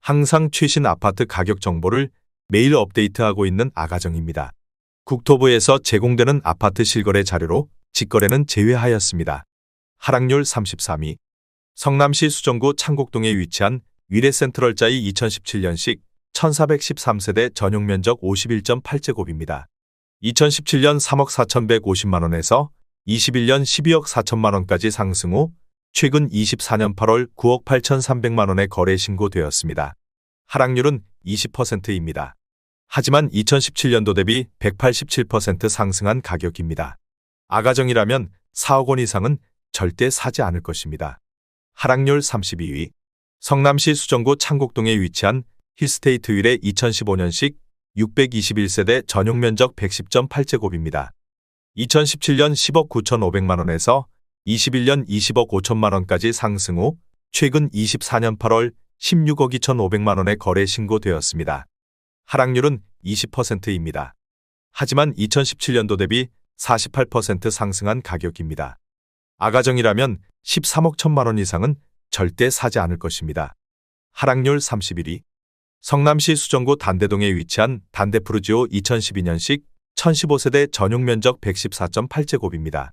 항상 최신 아파트 가격 정보를 매일 업데이트하고 있는 아가정입니다. 국토부에서 제공되는 아파트 실거래 자료로 직거래는 제외하였습니다. 하락률 33위. 성남시 수정구 창곡동에 위치한 위례센트럴자이 2017년식 1413세대 전용면적 51.8제곱입니다. 2017년 3억 4,150만원에서 21년 12억 4천만원까지 상승 후 최근 24년 8월 9억 8,300만원에 거래 신고되었습니다. 하락률은 20%입니다. 하지만 2017년도 대비 187% 상승한 가격입니다. 아가정이라면 4억 원 이상은 절대 사지 않을 것입니다. 하락률 32위. 성남시 수정구 창곡동에 위치한 힐스테이트 위례 2015년식 621세대 전용면적 110.8제곱입니다. 2017년 10억 9,500만원에서 21년 20억 5천만원까지 상승 후 최근 24년 8월 16억 2,500만원에 거래 신고되었습니다. 하락률은 20%입니다. 하지만 2017년도 대비 48% 상승한 가격입니다. 아가정이라면 13억 1천만원 이상은 절대 사지 않을 것입니다. 하락률 31위. 성남시 수정구 단대동에 위치한 단대푸르지오 2012년식 1015세대 전용면적 114.8제곱입니다.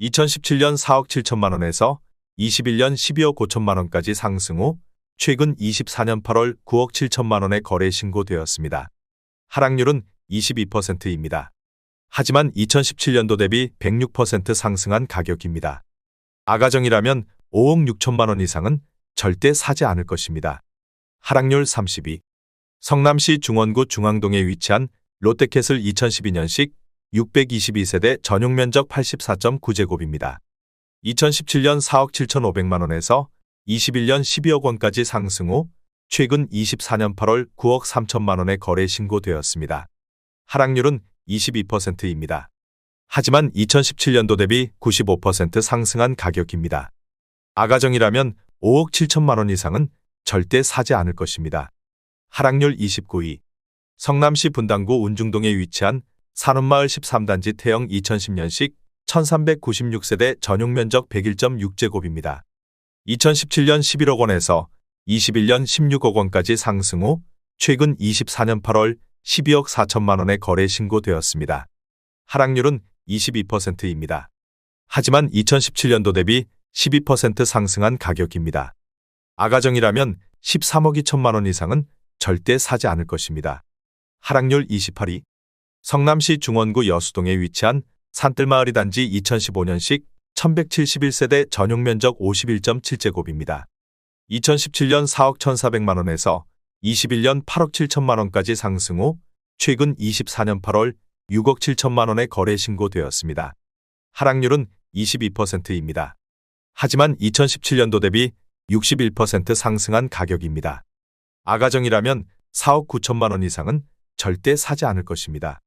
2017년 4억 7천만원에서 21년 12억 5천만원까지 상승 후 최근 24년 8월 9억 7천만원에 거래 신고되었습니다. 하락률은 22%입니다. 하지만 2017년도 대비 106% 상승한 가격입니다. 아가정이라면 5억 6천만원 이상은 절대 사지 않을 것입니다. 하락률 32. 성남시 중원구 중앙동에 위치한 롯데캐슬 2012년식 622세대 전용면적 84.9제곱입니다. 2017년 4억 7,500만원에서 21년 12억 원까지 상승 후 최근 24년 8월 9억 3천만원에 거래 신고되었습니다. 하락률은 22%입니다. 하지만 2017년도 대비 95% 상승한 가격입니다. 아가정이라면 5억 7천만원 이상은 절대 사지 않을 것입니다. 하락률 29위. 성남시 분당구 운중동에 위치한 산업마을 13단지 태영 2010년식 1396세대 전용면적 101.6제곱입니다. 2017년 11억 원에서 21년 16억 원까지 상승 후 최근 24년 8월 12억 4천만원에 거래 신고되었습니다. 하락률은 22%입니다. 하지만 2017년도 대비 12% 상승한 가격입니다. 아가정이라면 13억 2천만원 이상은 절대 사지 않을 것입니다. 하락률 28위. 성남시 중원구 여수동에 위치한 산뜰마을이 단지 2015년식 1171세대 전용면적 51.7제곱입니다. 2017년 4억 1,400만원에서 21년 8억 7천만원까지 상승 후 최근 24년 8월 6억 7천만원에 거래 신고되었습니다. 하락률은 22%입니다. 하지만 2017년도 대비 61% 상승한 가격입니다. 아가정이라면 4억 9천만원 이상은 절대 사지 않을 것입니다.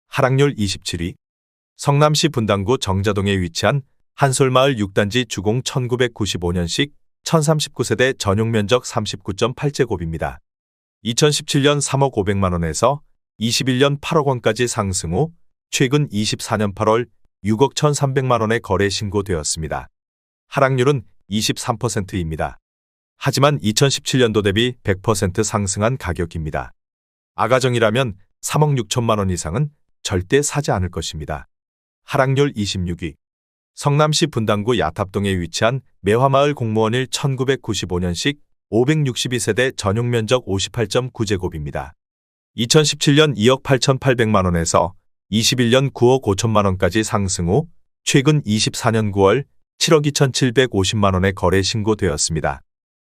하락률 27위. 성남시 분당구 정자동에 위치한 한솔마을 6단지 주공 1995년식 1039세대 전용면적 39.8제곱입니다. 2017년 3억 500만원에서 21년 8억 원까지 상승 후 최근 24년 8월 6억 1,300만원에 거래 신고되었습니다. 하락률은 23%입니다. 하지만 2017년도 대비 100% 상승한 가격입니다. 아가정이라면 3억 6천만원 이상은 절대 사지 않을 것입니다. 하락률 26위. 성남시 분당구 야탑동에 위치한 매화마을 공무원 1 1995년식 562세대 전용면적 58.9제곱입니다. 2017년 2억 8,800만원에서 21년 9억 5천만원까지 상승 후 최근 24년 9월 7억 2,750만원에 거래 신고되었습니다.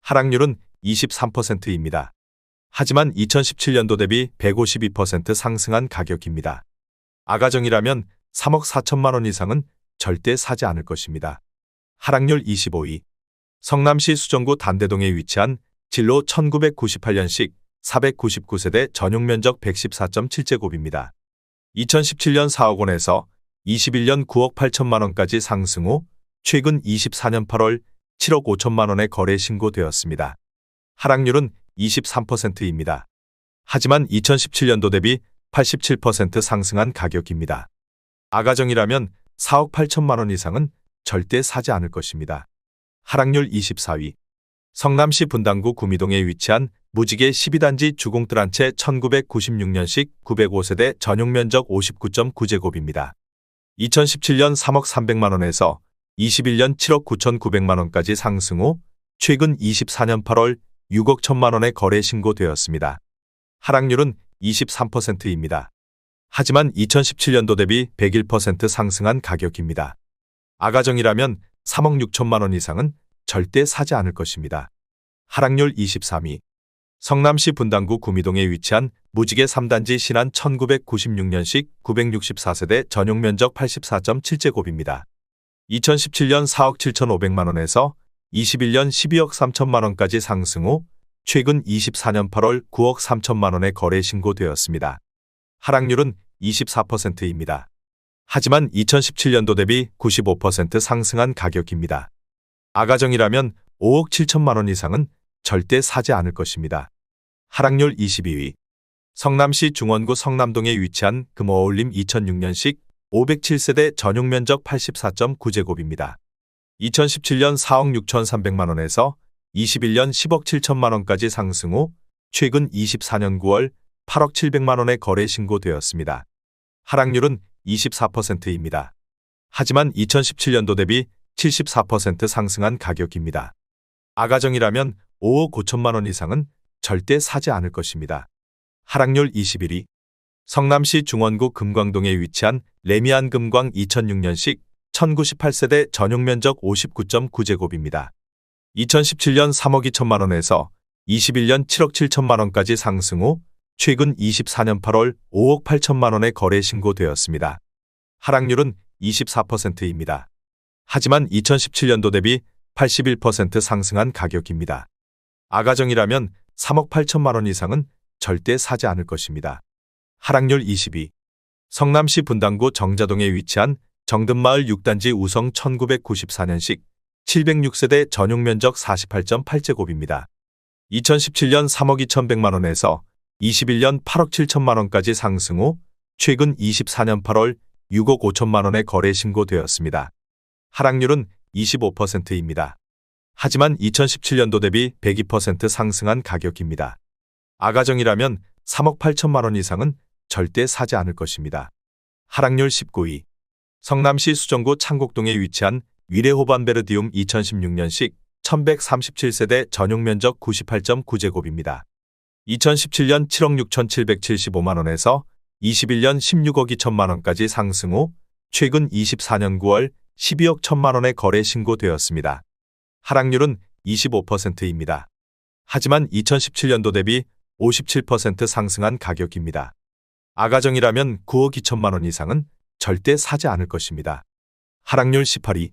하락률은 23%입니다. 하지만 2017년도 대비 152% 상승한 가격입니다. 아가정이라면 3억 4천만원 이상은 절대 사지 않을 것입니다. 하락률 25위. 성남시 수정구 단대동에 위치한 진로 1998년식 499세대 전용면적 114.7제곱입니다. 2017년 4억 원에서 21년 9억 8천만원까지 상승 후 최근 24년 8월 7억 5천만원에 거래 신고되었습니다. 하락률은 23%입니다. 하지만 2017년도 대비 87% 상승한 가격입니다. 아가정이라면 4억 8천만원 이상은 절대 사지 않을 것입니다. 하락률 24위. 성남시 분당구 구미동에 위치한 무지개 12단지 주공뜰 한 채 1996년식 905세대 전용 면적 59.9제곱입니다. 2017년 3억 300만원에서 21년 7억 9,900만원까지 상승 후 최근 24년 8월 6억 1천만원에 거래 신고되었습니다. 하락률은 23%입니다. 하지만 2017년도 대비 101% 상승한 가격입니다. 아가정이라면 3억 6천만원 이상은 절대 사지 않을 것입니다. 하락률 23위. 성남시 분당구 구미동에 위치한 무지개 3단지 신안 1996년식 964세대 전용 면적 84.7제곱입니다. 2017년 4억 7,500만원에서 21년 12억 3천만원까지 상승 후 최근 24년 8월 9억 3천만원에 거래 신고되었습니다. 하락률은 24%입니다. 하지만 2017년도 대비 95% 상승한 가격입니다. 아가정이라면 5억 7천만원 이상은 절대 사지 않을 것입니다. 하락률 22위. 성남시 중원구 성남동에 위치한 금어울림 2006년식 507세대 전용 면적 84.9제곱입니다. 2017년 4억 6,300만원에서 21년 10억 7천만원까지 상승 후 최근 24년 9월 8억 700만원에 거래 신고되었습니다. 하락률은 24%입니다. 하지만 2017년도 대비 74% 상승한 가격입니다. 아가정이라면 5억 5천만원 이상은 절대 사지 않을 것입니다. 하락률 21위. 성남시 중원구 금광동에 위치한 레미안 금광 2006년식 1098세대 전용 면적 59.9제곱입니다. 2017년 3억 2천만원에서 21년 7억 7천만원까지 상승 후 최근 24년 8월 5억 8천만원에 거래 신고되었습니다. 하락률은 24%입니다. 하지만 2017년도 대비 81% 상승한 가격입니다. 아가정이라면 3억 8천만원 이상은 절대 사지 않을 것입니다. 하락률 22. 성남시 분당구 정자동에 위치한 정든마을 6단지 우성 1994년식 706세대 전용 면적 48.8제곱입니다. 2017년 3억 2,100만원에서 21년 8억 7천만원까지 상승 후 최근 24년 8월 6억 5천만원에 거래 신고되었습니다. 하락률은 25%입니다. 하지만 2017년도 대비 102% 상승한 가격입니다. 아가정이라면 3억 8천만원 이상은 절대 사지 않을 것입니다. 하락률 19위. 성남시 수정구 창곡동에 위치한 위레호반베르디움 2016년식 1137세대 전용 면적 98.9제곱입니다. 2017년 7억 6,775만원에서 21년 16억 2천만원까지 상승 후 최근 24년 9월 12억 1천만원에 거래 신고되었습니다. 하락률은 25%입니다. 하지만 2017년도 대비 57% 상승한 가격입니다. 아가정이라면 9억 2천만원 이상은 절대 사지 않을 것입니다. 하락률 18위.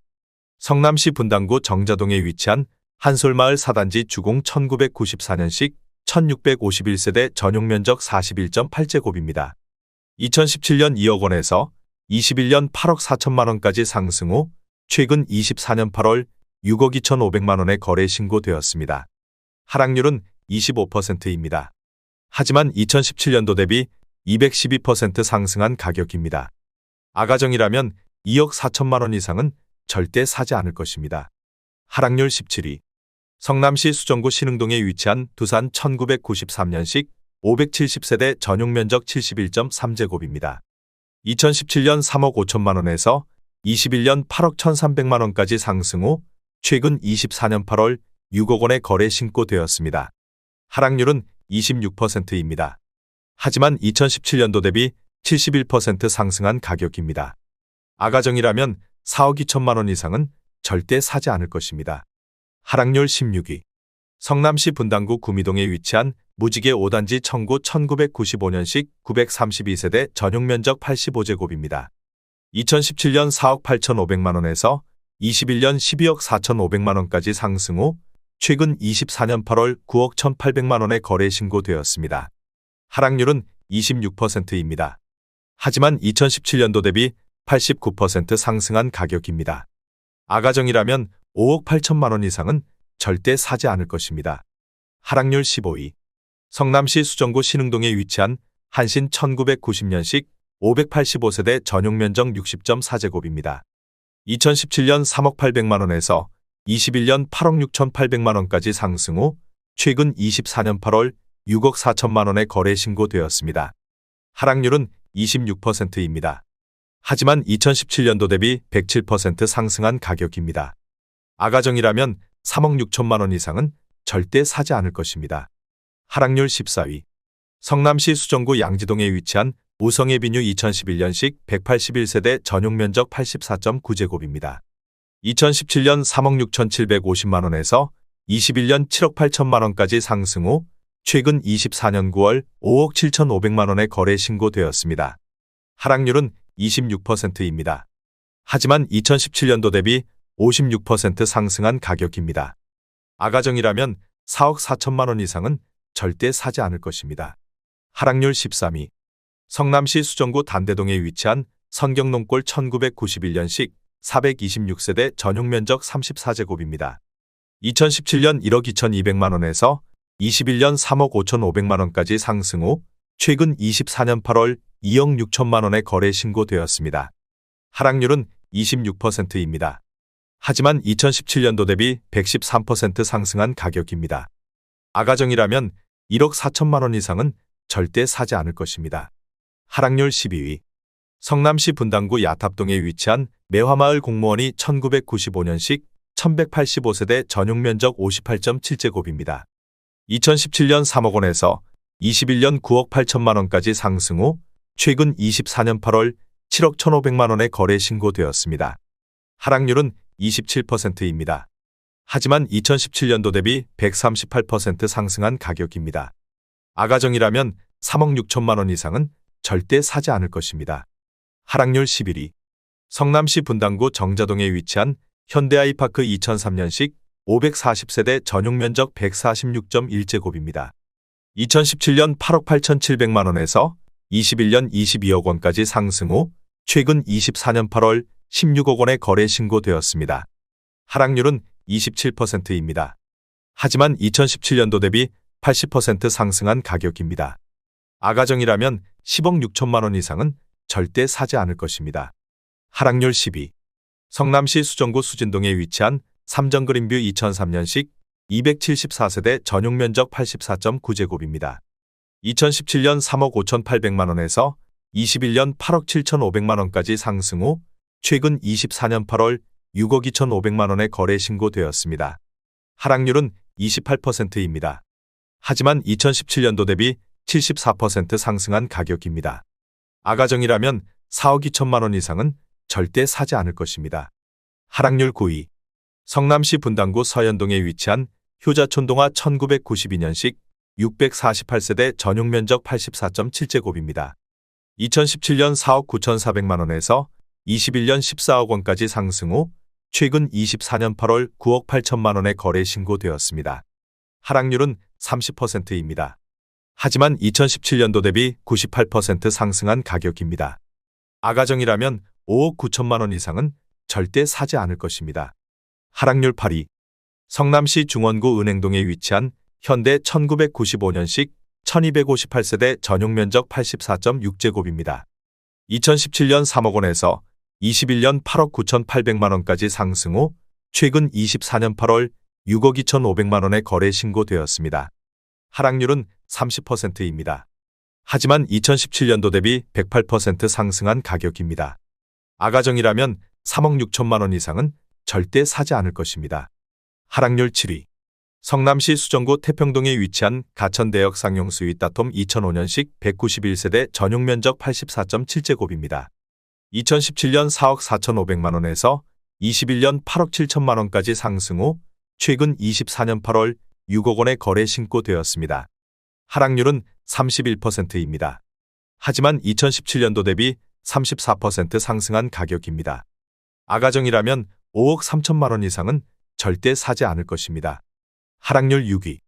성남시 분당구 정자동에 위치한 한솔마을 4단지 주공 1994년식 1651세대 전용 면적 41.8제곱입니다. 2017년 2억 원에서 21년 8억 4천만원까지 상승 후 최근 24년 8월 6억 2,500만원에 거래 신고되었습니다. 하락률은 25%입니다. 하지만 2017년도 대비 212% 상승한 가격입니다. 아가정이라면 2억 4천만원 이상은 절대 사지 않을 것입니다. 하락률 17위. 성남시 수정구 신흥동에 위치한 두산 1993년식 570세대 전용 면적 71.3제곱입니다. 2017년 3억 5천만원에서 21년 8억 1,300만원까지 상승 후 최근 24년 8월 6억 원에 거래 신고되었습니다. 하락률은 26%입니다. 하지만 2017년도 대비 71% 상승한 가격입니다. 아가정이라면 4억 2천만원 이상은 절대 사지 않을 것입니다. 하락률 16위. 성남시 분당구 구미동에 위치한 무지개 5단지 청구 1995년식 932세대 전용 면적 85제곱입니다. 2017년 4억 8,500만원에서 21년 12억 4,500만원까지 상승 후 최근 24년 8월 9억 1,800만원에 거래 신고되었습니다. 하락률은 26%입니다. 하지만 2017년도 대비 89% 상승한 가격입니다. 아가정이라면 5억 8천만원 이상은 절대 사지 않을 것입니다. 하락률 15위. 성남시 수정구 신흥동에 위치한 한신 1990년식 585세대 전용 면적 60.4제곱입니다. 2017년 3억 800만원에서 21년 8억 6,800만원까지 상승 후 최근 24년 8월 6억 4천만 원에 거래 신고되었습니다. 하락률은 26%입니다. 하지만 2017년도 대비 107% 상승한 가격입니다. 아가정이라면 3억 6천만 원 이상은 절대 사지 않을 것입니다. 하락률 14위. 성남시 수정구 양지동에 위치한 우성에비뉴 2011년식 181세대 전용 면적 84.9제곱입니다. 2017년 3억 6,750만 원에서 21년 7억 8천만 원까지 상승 후 최근 24년 9월 5억 7,500만 원에 거래 신고되었습니다. 하락률은 26%입니다. 하지만 2017년도 대비 56% 상승한 가격입니다. 아가정이라면 4억 4천만 원 이상은 절대 사지 않을 것입니다. 하락률 13위. 성남시 수정구 단대동에 위치한 선경농골 1991년식 426세대 전용 면적 34제곱입니다. 2017년 1억 2,200만 원에서 21년 3억 5,500만 원까지 상승 후 최근 24년 8월 2억 6천만 원에 거래 신고되었습니다. 하락률은 26%입니다. 하지만 2017년도 대비 113% 상승한 가격입니다. 아가정이라면 1억 4천만 원 이상은 절대 사지 않을 것입니다. 하락률 12위. 성남시 분당구 야탑동에 위치한 매화마을 공무원이 1995년식 1185세대 전용 면적 58.7제곱입니다. 2017년 3억 원에서 21년 9억 8천만 원까지 상승 후 최근 24년 8월 7억 1,500만 원에 거래 신고되었습니다. 하락률은 27%입니다. 하지만 2017년도 대비 138% 상승한 가격입니다. 아가정이라면 3억 6천만 원 이상은 절대 사지 않을 것입니다. 하락률 11위. 성남시 분당구 정자동에 위치한 현대아이파크 2003년식 540세대 전용 면적 146.1제곱입니다. 2017년 8억 8,700만 원에서 21년 22억 원까지 상승 후 최근 24년 8월 16억 원에 거래 신고되었습니다. 하락률은 27%입니다. 하지만 2017년도 대비 80% 상승한 가격입니다. 아가정이라면 10억 6천만 원 이상은 절대 사지 않을 것입니다. 하락률 10위. 성남시 수정구 수진동에 위치한 삼정그린뷰 2003년식 274세대 전용 면적 84.9제곱입니다. 2017년 3억 5,800만 원에서 21년 8억 7,500만 원까지 상승 후 최근 24년 8월 6억 2,500만 원에 거래 신고되었습니다. 하락률은 28%입니다. 하지만 2017년도 대비 74% 상승한 가격입니다. 아가정이라면 4억 2천만 원 이상은 절대 사지 않을 것입니다. 하락률 9위. 성남시 분당구 서현동에 위치한 효자촌동화 1992년식 648세대 전용 면적 84.7제곱입니다. 2017년 4억 9,400만 원에서 21년 14억 원까지 상승 후 최근 24년 8월 9억 8천만 원에 거래 신고되었습니다. 하락률은 30%입니다. 하지만 2017년도 대비 98% 상승한 가격입니다. 아가정이라면 5억 9천만 원 이상은 절대 사지 않을 것입니다. 하락률 8위. 성남시 중원구 은행동에 위치한 현대 1995년식 1258세대 전용 면적 84.6제곱입니다. 2017년 3억 원에서 21년 8억 9,800만 원까지 상승 후 최근 24년 8월 6억 2,500만 원에 거래 신고되었습니다. 하락률은 30%입니다. 하지만 2017년도 대비 108% 상승한 가격입니다. 아가정이라면 3억 6천만 원 이상은 절대 사지 않을 것입니다. 하락률 7위. 성남시 수정구 태평동에 위치한 가천대역 상용수위 따톰 2005년식 191세대 전용 면적 84.7제곱입니다. 2017년 4억 4,500만 원에서 21년 8억 7천만 원까지 상승 후 최근 24년 8월 6억 원에 거래 신고되었습니다. 하락률은 31%입니다. 하지만 2017년도 대비 34% 상승한 가격입니다. 아가정이라면 5억 3천만 원 이상은 절대 사지 않을 것입니다. 하락률 6위.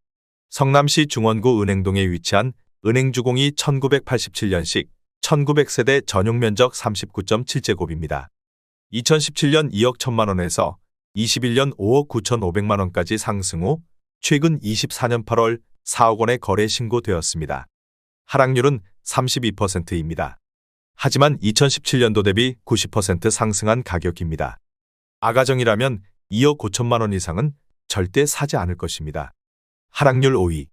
성남시 중원구 은행동에 위치한 은행주공이 1987년식 1900세대 전용 면적 39.7제곱입니다. 2017년 2억 1천만 원에서 21년 5억 9,500만 원까지 상승 후 최근 24년 8월 4억 원에 거래 신고되었습니다. 하락률은 32%입니다. 하지만 2017년도 대비 90% 상승한 가격입니다. 아가정이라면 2억 5천만 원 이상은 절대 사지 않을 것입니다. 하락률 5위.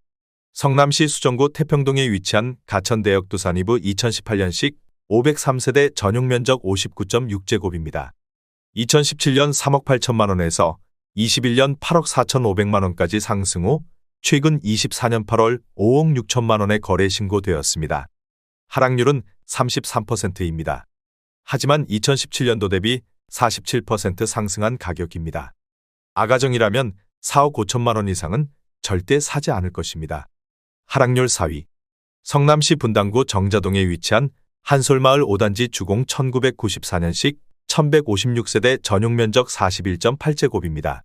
성남시 수정구 태평동에 위치한 가천대역두산이브 2018년식 503세대 전용 면적 59.6제곱입니다. 2017년 3억 8천만 원에서 21년 8억 4,500만 원까지 상승 후 최근 24년 8월 5억 6천만 원에 거래 신고되었습니다. 하락률은 33%입니다. 하지만 2017년도 대비 47% 상승한 가격입니다. 아가정이라면 4억 5천만 원 이상은 절대 사지 않을 것입니다. 하락률 4위. 성남시 분당구 정자동에 위치한 한솔마을 5단지 주공 1994년식 1156세대 전용 면적 41.8제곱입니다.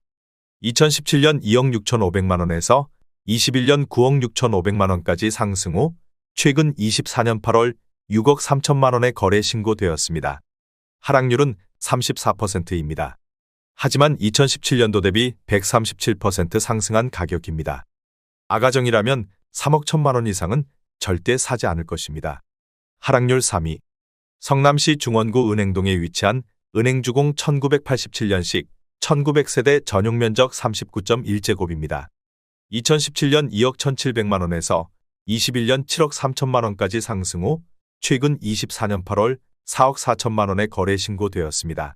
2017년 2억 6,500만 원에서 21년 9억 6,500만 원까지 상승 후 최근 24년 8월 6억 3천만 원에 거래 신고되었습니다. 하락률은 34%입니다. 하지만 2017년도 대비 137% 상승한 가격입니다. 아가정이라면 3억 1천만 원 이상은 절대 사지 않을 것입니다. 하락률 3위. 성남시 중원구 은행동에 위치한 은행주공 1987년식 1900세대 전용 면적 39.1제곱입니다. 2017년 2억 1,700만 원에서 21년 7억 3천만 원까지 상승 후 최근 24년 8월 4억 4천만 원에 거래 신고되었습니다.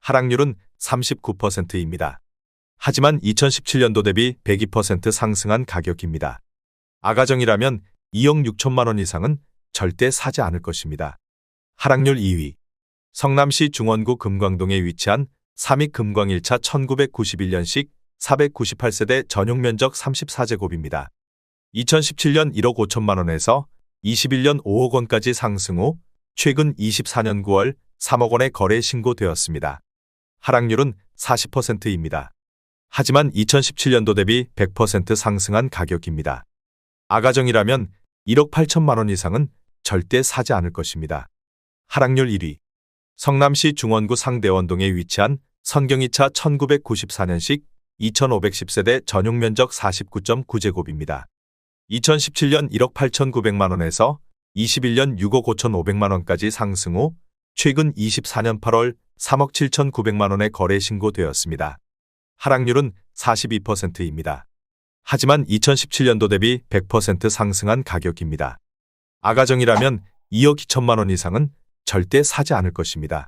하락률은 39%입니다. 하지만 2017년도 대비 102% 상승한 가격입니다. 아가정이라면 2억 6천만 원 이상은 절대 사지 않을 것입니다. 하락률 2위. 성남시 중원구 금광동에 위치한 삼익 금광 1차 1991년식 498세대 전용 면적 34제곱입니다. 2017년 1억 5천만 원에서 21년 5억 원까지 상승 후 최근 24년 9월 3억 원에 거래 신고되었습니다. 하락률은 40%입니다. 하지만 2017년도 대비 100% 상승한 가격입니다. 아가정이라면 1억 8천만 원 이상은 절대 사지 않을 것입니다. 하락률 1위. 성남시 중원구 상대원동에 위치한 선경2차 1994년식 2510세대 전용 면적 49.9제곱입니다. 2017년 1억 8,900만 원에서 21년 6억 5,500만 원까지 상승 후 최근 24년 8월 3억 7,900만 원에 거래 신고되었습니다. 하락률은 42%입니다. 하지만 2017년도 대비 100% 상승한 가격입니다. 아가정이라면 2억 2천만 원 이상은 절대 사지 않을 것입니다.